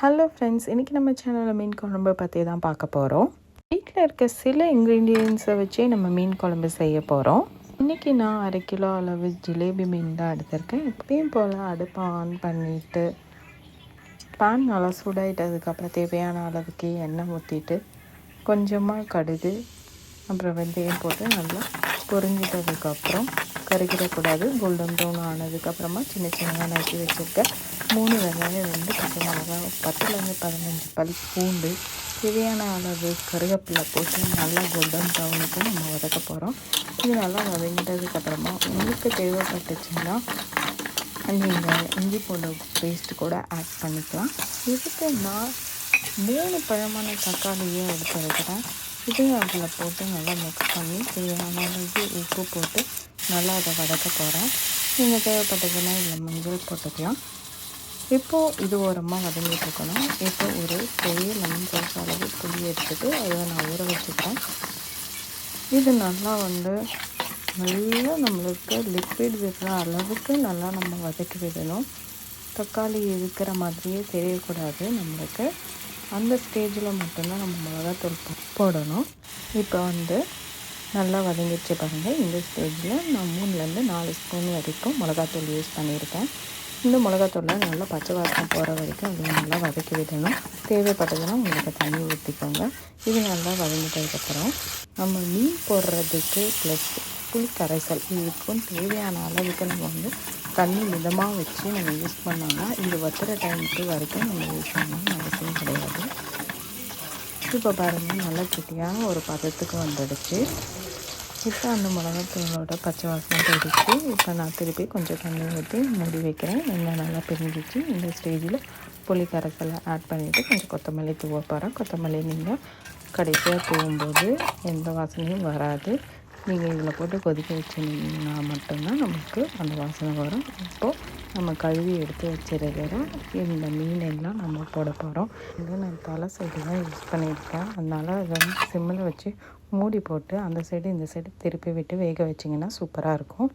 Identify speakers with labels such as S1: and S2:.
S1: Hello friends, இன்றைக்கி நம்ம சேனலில் மீன் குழம்பு பற்றி தான் பார்க்க போகிறோம். வீட்டில் இருக்க சில இன்க்ரீடியன்ஸை வச்சு நம்ம மீன் குழம்பு செய்ய போகிறோம். இன்றைக்கி நான் 1/2 கிலோ அளவு ஜிலேபி மீன் தான் எடுத்திருக்கேன். எப்பயும் போல் அடுப்பை ஆன் பண்ணிவிட்டு பேன் நல்லா சூடாயிட்டதுக்கப்புறம் தேவையான அளவுக்கு எண்ணெய் ஊற்றிட்டு கொஞ்சமாக கடுகு அப்புறம் வெந்தயம் போட்டு நல்லா பொரிஞ்சிட்டதுக்கப்புறம் கருகிடக்கூடாது. கோல்டன் ப்ரௌன் ஆனதுக்கப்புறமா சின்ன சின்னதாக நறுக்கி வச்சுருக்கேன் 3 வெங்காயம், 2 பச்சை மிளகா, 10லேருந்து 15 பல் பூண்டு, தேவையான அளவு கருவேப்பிலை போட்டு நல்லா கோல்டன் ப்ரௌனுக்கு நம்ம வதக்க போகிறோம். இது நல்லா வதங்கிட்டதுக்கப்புறமா உங்களுக்கு தேவைப்பட்டுச்சுன்னா நீங்கள் இஞ்சி பூண்டு பேஸ்ட்டு கூட ஆட் பண்ணிக்கலாம். இதுக்கு நான் 3 பழமான தக்காளியை எடுத்துருக்கிறேன். இதையும் அதில் போட்டு நல்லா மிக்ஸ் பண்ணி தேவையான அளவு உப்பு போட்டு நல்லா அதை வதக்க போகிறேன். நீங்கள் தேவைப்பட்டதுன்னா இதில் மஞ்சள் போட்டுக்கலாம். இப்போது இது ஓரமாக வதங்கிட்டு இருக்கணும். இப்போ ஒரு பெரிய லெமன் சைஸ் அளவு புளி எடுத்துகிட்டு அதை நான் ஊற வச்சுக்கிறேன். இது நல்லா நல்லா நம்மளுக்கு லிக்விட் விடுற அளவுக்கு நல்லா நம்ம வதக்கி விடணும். தக்காளி இருக்கிற மாதிரியே தெரியக்கூடாது நம்மளுக்கு. அந்த ஸ்டேஜில் மட்டும்தான் நம்ம மிளகாத்தூள் போடணும். இப்போ நல்லா வதங்கிடுச்சு பாருங்கள். இந்த ஸ்டேஜில் நான் 3லேருந்து 4 ஸ்பூன் வரைக்கும் மிளகாத்தூள் யூஸ் பண்ணியிருக்கேன். இந்த மிளகாத்தூளை நல்லா பச்சை வாசனை போகிற வரைக்கும் அது நல்லா வதக்கி விடணும். தேவைப்பட்டதுன்னா உங்களுக்கு தண்ணி ஊற்றிக்கோங்க. இது நல்லா வதங்கிட்டதுக்கப்புறம் நம்ம மீன் போடுறதுக்கு ப்ளஸ் புளி கரைசல் இதுக்கும் தேவையான அளவுக்கு நம்ம தண்ணி மிதமாக வச்சு நம்ம யூஸ் பண்ணோம்னா இது வத்துற டைமுக்கு வரைக்கும் நம்ம யூஸ் பண்ணணும்னு அவசியம் கிடையாது. இப்போ பாருங்கள் நல்லா கெட்டியான ஒரு பதத்துக்கு வந்துடுச்சு. இப்போ அந்த மிளகாத்தூளோட பச்சை வாசனை போயிடுச்சு. இப்போ நான் திருப்பி கொஞ்சம் தண்ணி ஊற்றி மூடி வைக்கிறேன். எண்ணெய் நல்லா பிரிஞ்சிச்சு. இந்த ஸ்டேஜில் புளி கரைசலை ஆட் பண்ணிவிட்டு கொஞ்சம் கொத்தமல்லி தூவ போகிறேன். கொத்தமல்லி நீங்கள் கடைசியாக தூவும்போது எந்த வாசனையும் வராது. நீங்கள் இதில் போட்டு கொதிக்க வச்சிங்கன்னா மட்டும்தான் நமக்கு அந்த வாசனை வரும். இப்போது நம்ம கழுவி எடுத்து வச்சிருக்கிற இந்த மீன் எல்லாம் நம்ம போட போகிறோம். இது நான் தலை சைடு தான் யூஸ் பண்ணியிருக்கேன். அதனால் அதை சிம்மில் வச்சு மூடி போட்டு அந்த சைடு இந்த சைடு திருப்பி விட்டு வேக வச்சிங்கன்னா சூப்பராக இருக்கும்.